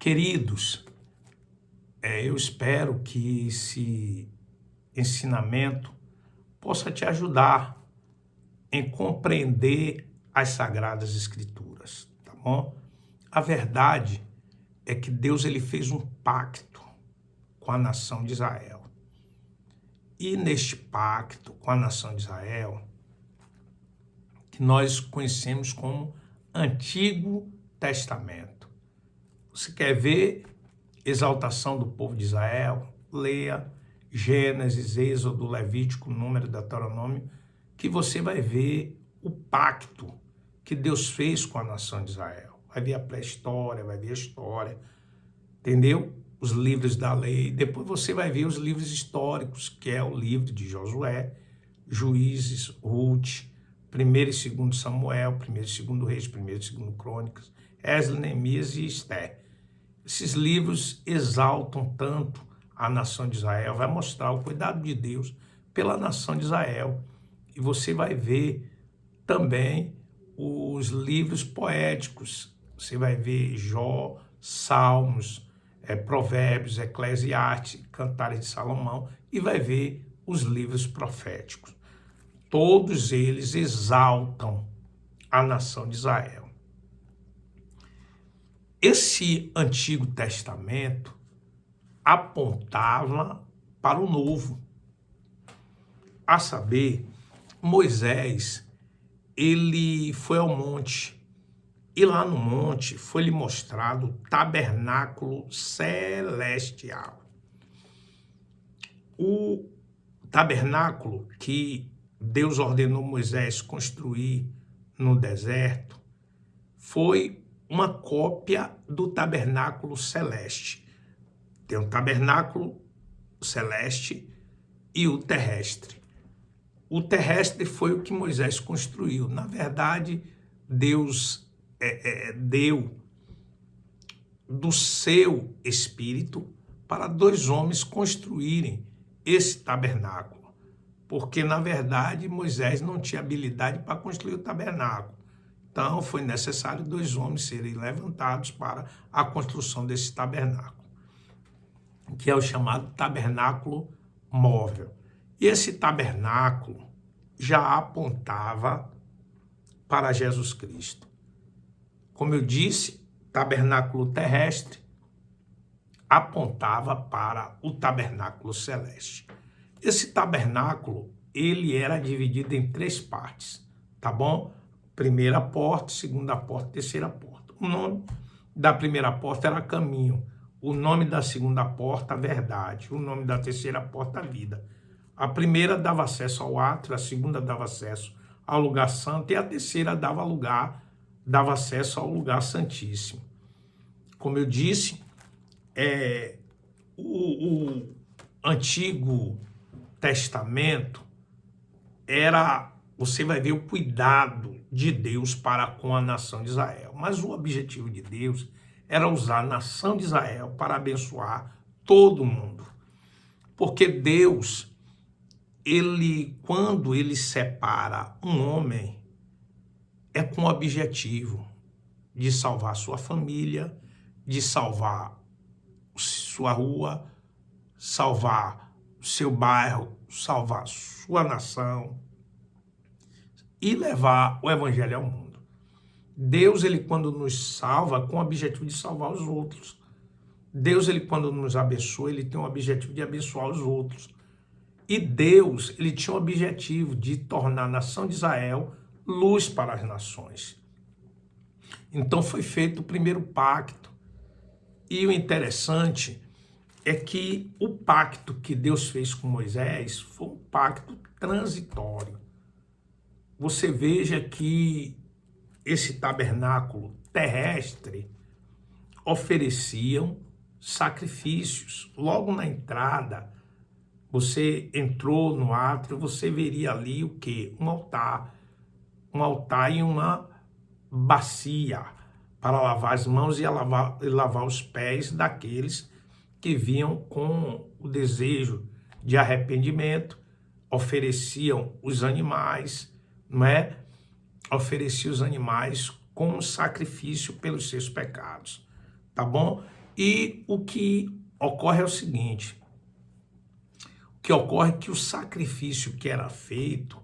Queridos, eu espero que esse ensinamento possa te ajudar em compreender as Sagradas Escrituras, tá bom? A verdade é que Deus ele fez um pacto com a nação de Israel. E neste pacto com a nação de Israel, que nós conhecemos como Antigo Testamento. Você quer ver exaltação do povo de Israel? Leia Gênesis, Êxodo, Levítico, Número, Deuteronômio, que você vai ver o pacto que Deus fez com a nação de Israel. Vai ver a pré-história, vai ver a história, entendeu? Os livros da lei. Depois você vai ver os livros históricos, que é o livro de Josué, Juízes, Ruth, 1º e 2º Samuel, 1º e 2º Reis, 1º e 2º Crônicas, Esdras, Neemias e Esther. Esses livros exaltam tanto a nação de Israel, vai mostrar o cuidado de Deus pela nação de Israel. E você vai ver também os livros poéticos. Você vai ver Jó, Salmos, Provérbios, Eclesiastes, Cantares de Salomão, e vai ver os livros proféticos. Todos eles exaltam a nação de Israel. Esse Antigo Testamento apontava para o Novo. A saber, Moisés, ele foi ao monte, e lá no monte foi-lhe mostrado o tabernáculo celestial. O tabernáculo que Deus ordenou Moisés construir no deserto foi uma cópia do tabernáculo celeste. Tem o tabernáculo celeste e o terrestre. O terrestre foi o que Moisés construiu. Na verdade, Deus deu do seu espírito para 2 homens construírem esse tabernáculo. Porque, na verdade, Moisés não tinha habilidade para construir o tabernáculo. Então, foi necessário 2 homens serem levantados para a construção desse tabernáculo, que é o chamado tabernáculo móvel. E esse tabernáculo já apontava para Jesus Cristo. Como eu disse, tabernáculo terrestre apontava para o tabernáculo celeste. Esse tabernáculo, ele era dividido em 3 partes, tá bom? Primeira porta, segunda porta, terceira porta. O nome da primeira porta era caminho. O nome da segunda porta, verdade. O nome da terceira porta, vida. A primeira dava acesso ao átrio, a segunda dava acesso ao lugar santo e a terceira dava acesso ao lugar santíssimo. Como eu disse, o Antigo Testamento você vai ver o cuidado de Deus para com a nação de Israel. Mas o objetivo de Deus era usar a nação de Israel para abençoar todo mundo. Porque Deus, quando ele separa um homem, é com o objetivo de salvar sua família, de salvar sua rua, salvar seu bairro, salvar sua nação e levar o evangelho ao mundo. Deus, quando nos salva, com o objetivo de salvar os outros. Deus, quando nos abençoa, ele tem o objetivo de abençoar os outros. E Deus, ele tinha o objetivo de tornar a nação de Israel luz para as nações. Então foi feito o primeiro pacto. E o interessante é que o pacto que Deus fez com Moisés foi um pacto transitório. Você veja que esse tabernáculo terrestre ofereciam sacrifícios. Logo na entrada, você entrou no átrio, você veria ali o quê? Um altar e uma bacia para lavar as mãos e lavar os pés daqueles que vinham com o desejo de arrependimento, ofereciam os animais, não é? Oferecia os animais como sacrifício pelos seus pecados, tá bom? E o que ocorre é o seguinte, o que ocorre é que o sacrifício que era feito,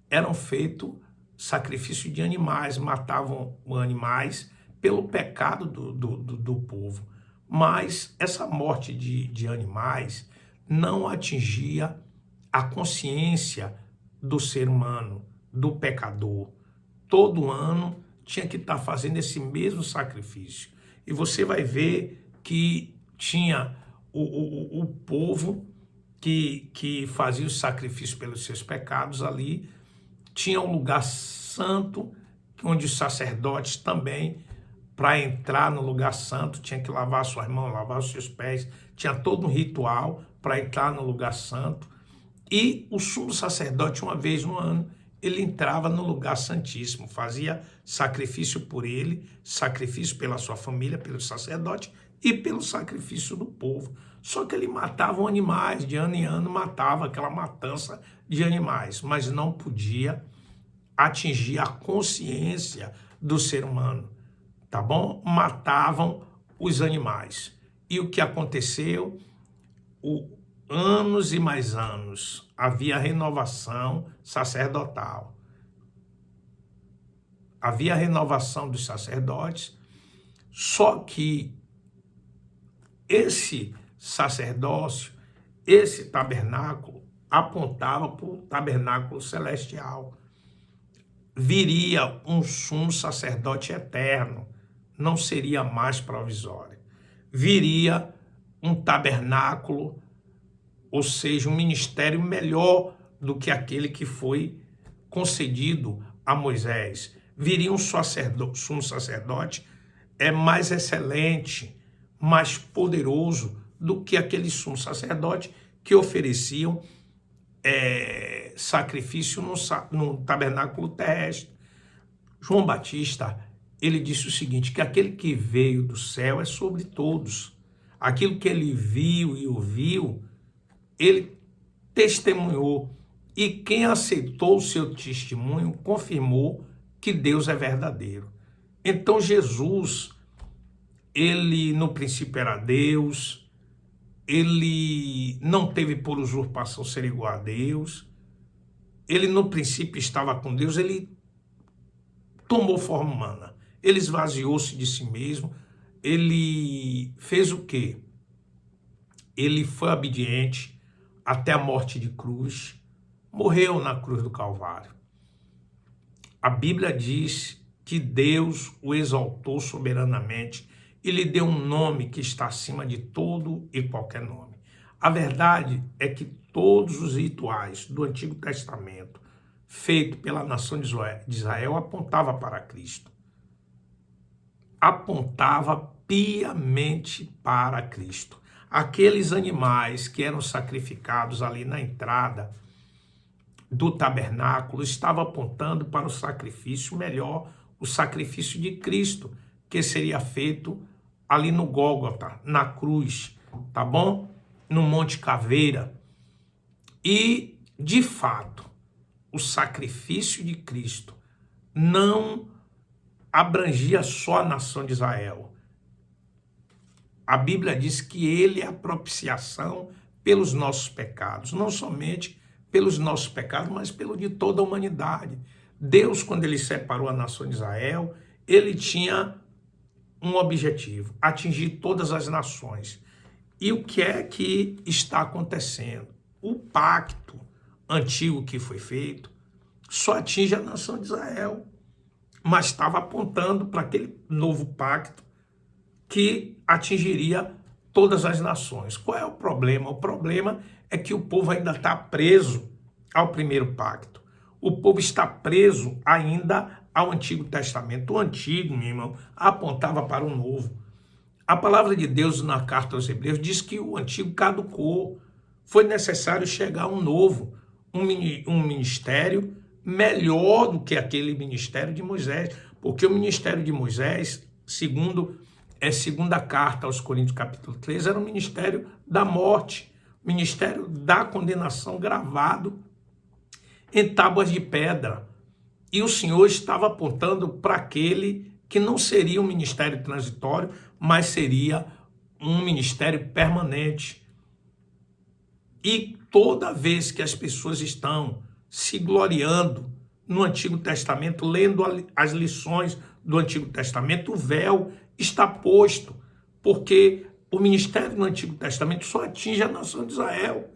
eram feitos sacrifício de animais, matavam animais pelo pecado do povo. Mas essa morte de animais não atingia a consciência do ser humano, do pecador. Todo ano tinha que estar fazendo esse mesmo sacrifício. E você vai ver que tinha o povo que fazia o sacrifício pelos seus pecados ali, tinha um lugar santo, onde os sacerdotes também, para entrar no lugar santo, tinha que lavar suas mãos, lavar os seus pés, tinha todo um ritual para entrar no lugar santo. E o sumo sacerdote, uma vez no ano, ele entrava no lugar santíssimo, fazia sacrifício por ele, sacrifício pela sua família, pelo sacerdote e pelo sacrifício do povo. Só que ele matava animais, de ano em ano matava aquela matança de animais, mas não podia atingir a consciência do ser humano, tá bom? Matavam os animais. E o que aconteceu? Anos e mais anos, havia renovação sacerdotal. Havia renovação dos sacerdotes, só que esse sacerdócio, esse tabernáculo, apontava para o tabernáculo celestial. Viria um sumo sacerdote eterno, não seria mais provisório. Viria um tabernáculo, ou seja, um ministério melhor do que aquele que foi concedido a Moisés. Viria um sumo sacerdote mais excelente, mais poderoso do que aquele sumo sacerdote que ofereciam sacrifício no tabernáculo terrestre. João Batista, ele disse o seguinte, que aquele que veio do céu é sobre todos. Aquilo que ele viu e ouviu, ele testemunhou. E quem aceitou o seu testemunho confirmou que Deus é verdadeiro. Então Jesus, ele no princípio era Deus, ele não teve por usurpação ser igual a Deus, ele no princípio estava com Deus, ele tomou forma humana, ele esvaziou-se de si mesmo, ele fez o quê? Ele foi obediente até a morte de cruz, morreu na cruz do Calvário. A Bíblia diz que Deus o exaltou soberanamente e lhe deu um nome que está acima de todo e qualquer nome. A verdade é que todos os rituais do Antigo Testamento, feitos pela nação de Israel, apontavam para Cristo. Apontava piamente para Cristo. Aqueles animais que eram sacrificados ali na entrada do tabernáculo estavam apontando para o sacrifício melhor, o sacrifício de Cristo, que seria feito ali no Gólgota, na cruz, tá bom? No Monte Caveira. E, de fato, o sacrifício de Cristo não abrangia só a nação de Israel. A Bíblia diz que ele é a propiciação pelos nossos pecados, não somente pelos nossos pecados, mas pelo de toda a humanidade. Deus, quando ele separou a nação de Israel, ele tinha um objetivo, atingir todas as nações. E o que é que está acontecendo? O pacto antigo que foi feito só atinge a nação de Israel, mas estava apontando para aquele novo pacto que atingiria todas as nações. Qual é o problema? O problema é que o povo ainda está preso ao primeiro pacto. O povo está preso ainda ao Antigo Testamento. O Antigo, meu irmão, apontava para o Novo. A palavra de Deus na carta aos Hebreus diz que o Antigo caducou. Foi necessário chegar um novo, um ministério melhor do que aquele ministério de Moisés. Porque o ministério de Moisés, segunda carta aos Coríntios, capítulo 3, era um ministério da morte, ministério da condenação gravado em tábuas de pedra. E o Senhor estava apontando para aquele que não seria um ministério transitório, mas seria um ministério permanente. E toda vez que as pessoas estão se gloriando no Antigo Testamento, lendo as lições do Antigo Testamento, o véu está posto, porque o ministério no Antigo Testamento só atinge a nação de Israel.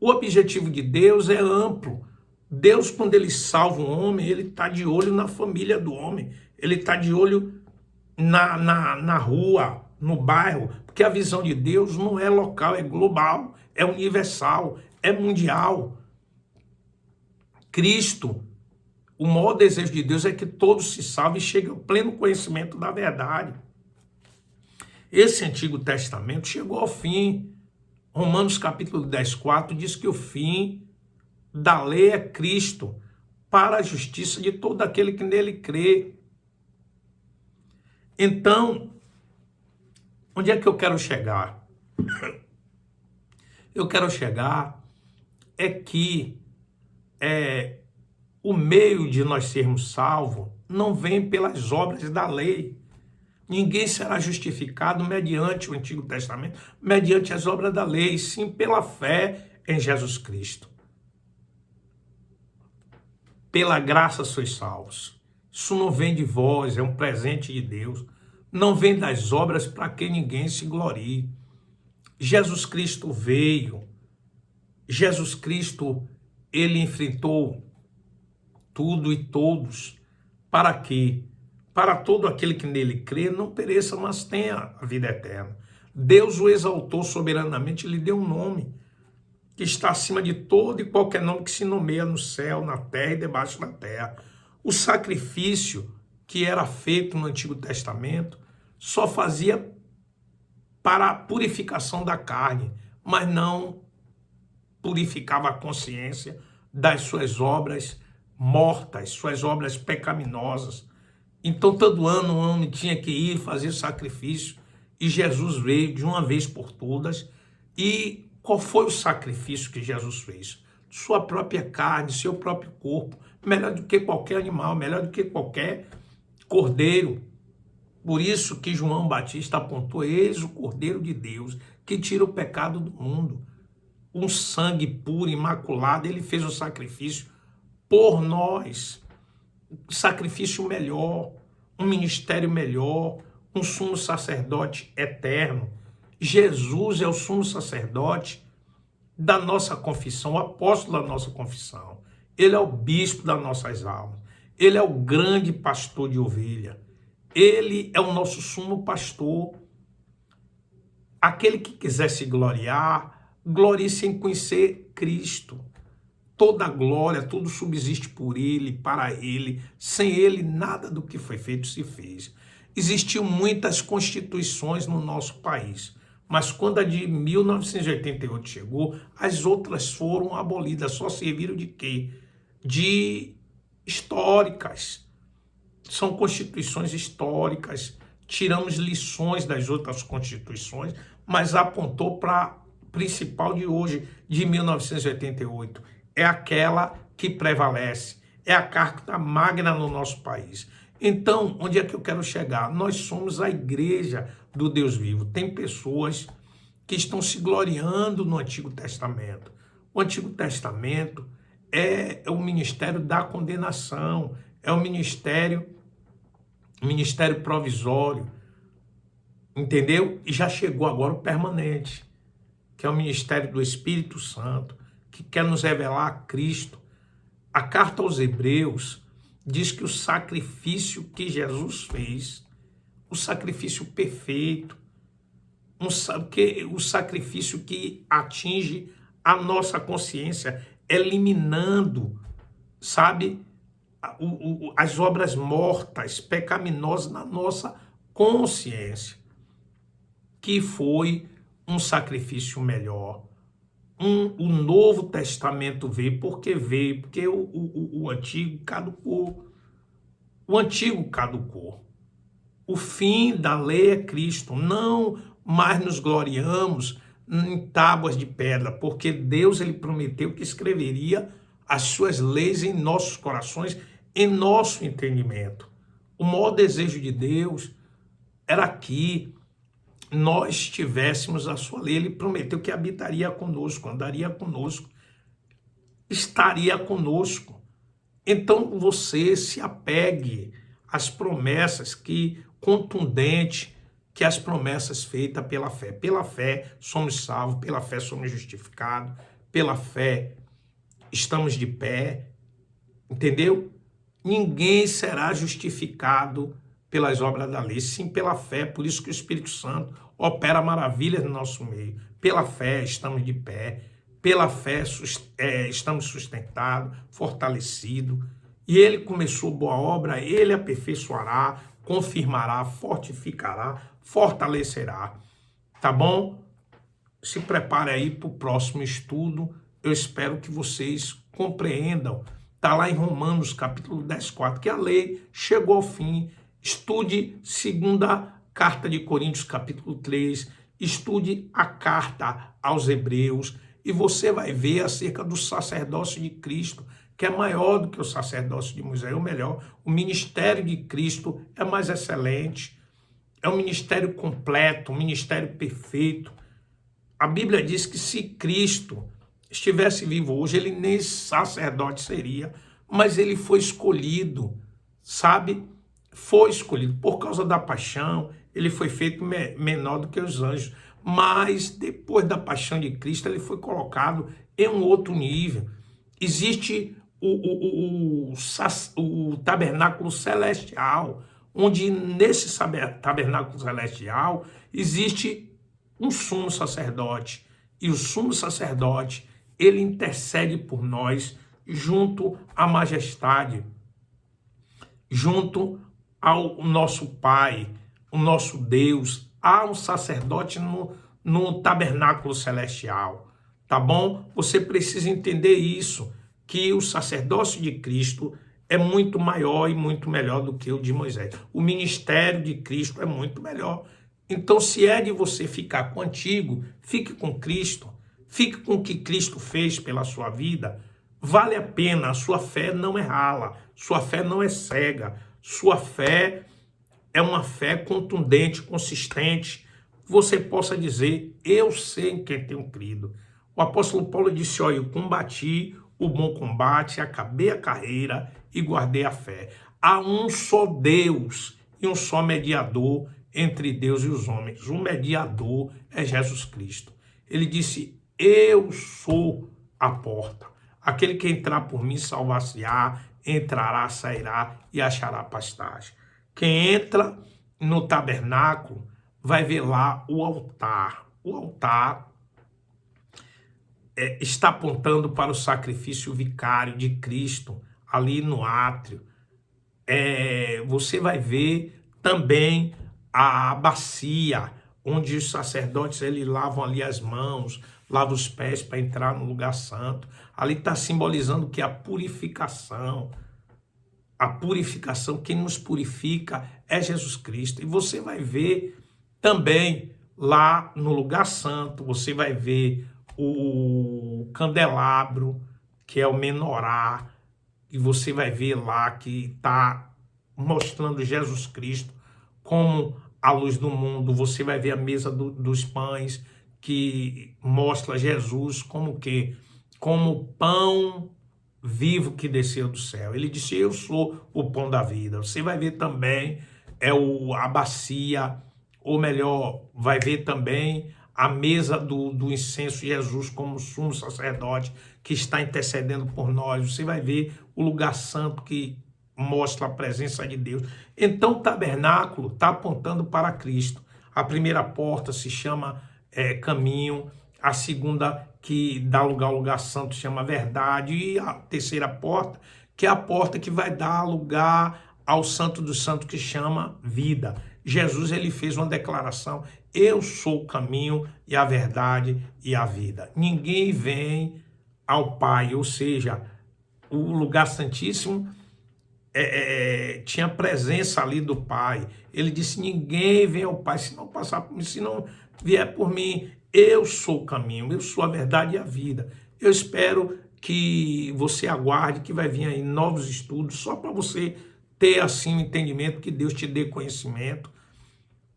O objetivo de Deus é amplo. Deus, quando ele salva um homem, ele está de olho na família do homem, ele está de olho na rua, no bairro, porque a visão de Deus não é local, é global, é universal, é mundial. Cristo, o maior desejo de Deus é que todos se salvem e cheguem ao pleno conhecimento da verdade. Esse Antigo Testamento chegou ao fim. Romanos capítulo 10:4 diz que o fim da lei é Cristo, para a justiça de todo aquele que nele crê. Então, onde é que eu quero chegar? Eu quero chegar é que o meio de nós sermos salvos não vem pelas obras da lei. Ninguém será justificado mediante o Antigo Testamento, mediante as obras da lei, sim pela fé em Jesus Cristo. Pela graça sois salvos. Isso não vem de vós, é um presente de Deus. Não vem das obras para que ninguém se glorie. Jesus Cristo veio. Jesus Cristo, ele enfrentou tudo e todos. Para quê? Para todo aquele que nele crê, não pereça, mas tenha a vida eterna. Deus o exaltou soberanamente, lhe deu um nome que está acima de todo e qualquer nome que se nomeia no céu, na terra e debaixo da terra. O sacrifício que era feito no Antigo Testamento só fazia para a purificação da carne, mas não purificava a consciência das suas obras mortas, suas obras pecaminosas. Então todo ano o homem tinha que ir fazer sacrifício e Jesus veio de uma vez por todas. E qual foi o sacrifício que Jesus fez? Sua própria carne, seu próprio corpo, melhor do que qualquer animal, melhor do que qualquer cordeiro. Por isso que João Batista apontou: eis o Cordeiro de Deus que tira o pecado do mundo. Um sangue puro, imaculado, ele fez o sacrifício por nós. Sacrifício melhor, um ministério melhor, um sumo sacerdote eterno. Jesus é o sumo sacerdote da nossa confissão, o apóstolo da nossa confissão. Ele é o bispo das nossas almas. Ele é o grande pastor de ovelha. Ele é o nosso sumo pastor. Aquele que quiser se gloriar, glorie-se em conhecer Cristo. Toda glória, tudo subsiste por ele, para ele. Sem ele, nada do que foi feito se fez. Existiam muitas constituições no nosso país, mas quando a de 1988 chegou, as outras foram abolidas. Só serviram de quê? De históricas. São constituições históricas. Tiramos lições das outras constituições, mas apontou para a principal de hoje, de 1988. É aquela que prevalece. É a Carta Magna no nosso país. Então, onde é que eu quero chegar? Nós somos a igreja do Deus vivo. Tem pessoas que estão se gloriando no Antigo Testamento. O Antigo Testamento é o ministério da condenação, é o ministério provisório, entendeu? E já chegou agora o permanente, que é o ministério do Espírito Santo, que quer nos revelar a Cristo. A carta aos Hebreus diz que o sacrifício que Jesus fez, o sacrifício perfeito, o sacrifício que atinge a nossa consciência, eliminando, sabe, as obras mortas, pecaminosas na nossa consciência, que foi um sacrifício melhor. O Novo Testamento veio porque o Antigo caducou. O Antigo caducou. O fim da lei é Cristo. Não mais nos gloriamos em tábuas de pedra, porque Deus ele prometeu que escreveria as suas leis em nossos corações, em nosso entendimento. O maior desejo de Deus era aqui, nós tivéssemos a sua lei. Ele prometeu que habitaria conosco, andaria conosco, estaria conosco. Então você se apegue às promessas contundentes, que as promessas feitas pela fé. Pela fé somos salvos, pela fé somos justificados, pela fé estamos de pé, entendeu? Ninguém será justificado pelas obras da lei, sim pela fé. Por isso que o Espírito Santo opera maravilhas no nosso meio. Pela fé estamos de pé, pela fé estamos sustentados, fortalecidos. E ele começou boa obra, ele aperfeiçoará, confirmará, fortificará, fortalecerá. Tá bom? Se prepare aí para o próximo estudo. Eu espero que vocês compreendam. Está lá em Romanos, capítulo 10, 4, que a lei chegou ao fim. Estude segunda carta de Coríntios, capítulo 3. Estude a carta aos Hebreus. E você vai ver acerca do sacerdócio de Cristo, que é maior do que o sacerdócio de Moisés. Ou melhor, o ministério de Cristo é mais excelente. É um ministério completo, um ministério perfeito. A Bíblia diz que se Cristo estivesse vivo hoje, ele nem sacerdote seria, mas ele foi escolhido, sabe? Foi escolhido por causa da paixão, ele foi feito menor do que os anjos, mas depois da paixão de Cristo, ele foi colocado em um outro nível. Existe o tabernáculo celestial, onde nesse tabernáculo celestial existe um sumo sacerdote, e o sumo sacerdote, ele intercede por nós junto à majestade, junto ao nosso Pai, o nosso Deus. Há um sacerdote no tabernáculo celestial, tá bom? Você precisa entender isso, que o sacerdócio de Cristo é muito maior e muito melhor do que o de Moisés. O ministério de Cristo é muito melhor. Então, se é de você ficar com o antigo, fique com Cristo, fique com o que Cristo fez pela sua vida. Vale a pena, a sua fé não é rala, sua fé não é cega, sua fé é uma fé contundente, consistente. Você possa dizer, eu sei em quem tenho crido. O apóstolo Paulo disse, olha, eu combati o bom combate, acabei a carreira e guardei a fé. Há um só Deus e um só mediador entre Deus e os homens. O mediador é Jesus Cristo. Ele disse, eu sou a porta. Aquele que entrar por mim salvar-se-á, entrará, sairá e achará pastagem. Quem entra no tabernáculo vai ver lá o altar. O altar está apontando para o sacrifício vicário de Cristo ali no átrio. Você vai ver também a bacia, onde os sacerdotes eles lavam ali as mãos, lavam os pés para entrar no lugar santo. Ali está simbolizando que a purificação, quem nos purifica é Jesus Cristo. E você vai ver também lá no lugar santo, você vai ver o candelabro, que é o menorá, e você vai ver lá que está mostrando Jesus Cristo como a luz do mundo. Você vai ver a mesa dos pães, que mostra Jesus como pão vivo que desceu do céu. Ele disse, eu sou o pão da vida. Você vai ver também a bacia, ou melhor, vai ver também a mesa do incenso, Jesus como sumo sacerdote que está intercedendo por nós. Você vai ver o lugar santo que mostra a presença de Deus. Então o tabernáculo está apontando para Cristo. A primeira porta se chama caminho, a segunda que dá lugar ao lugar santo se chama verdade, e a terceira porta, que é a porta que vai dar lugar ao santo dos santos, que chama vida. Jesus ele fez uma declaração, eu sou o caminho e a verdade e a vida. Ninguém vem ao Pai, ou seja, o lugar santíssimo tinha presença ali do Pai. Ele disse, ninguém vem ao Pai se não passar por mim, se não vier por mim. Eu sou o caminho, eu sou a verdade e a vida. Eu espero que você aguarde, que vai vir aí novos estudos, só para você ter assim um entendimento, que Deus te dê conhecimento,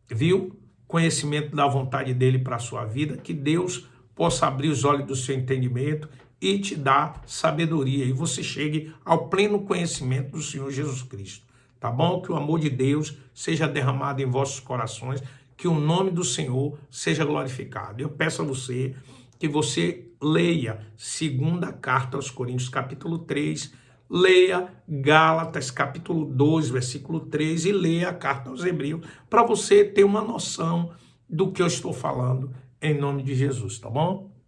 viu? conhecimento da vontade dele para a sua vida, que Deus possa abrir os olhos do seu entendimento e te dar sabedoria, e você chegue ao pleno conhecimento do Senhor Jesus Cristo, tá bom? Que o amor de Deus seja derramado em vossos corações, que o nome do Senhor seja glorificado. Eu peço a você que você leia 2ª carta aos Coríntios, capítulo 3, leia Gálatas, capítulo 12, versículo 3, e leia a carta aos Hebreus, para você ter uma noção do que eu estou falando, em nome de Jesus, tá bom?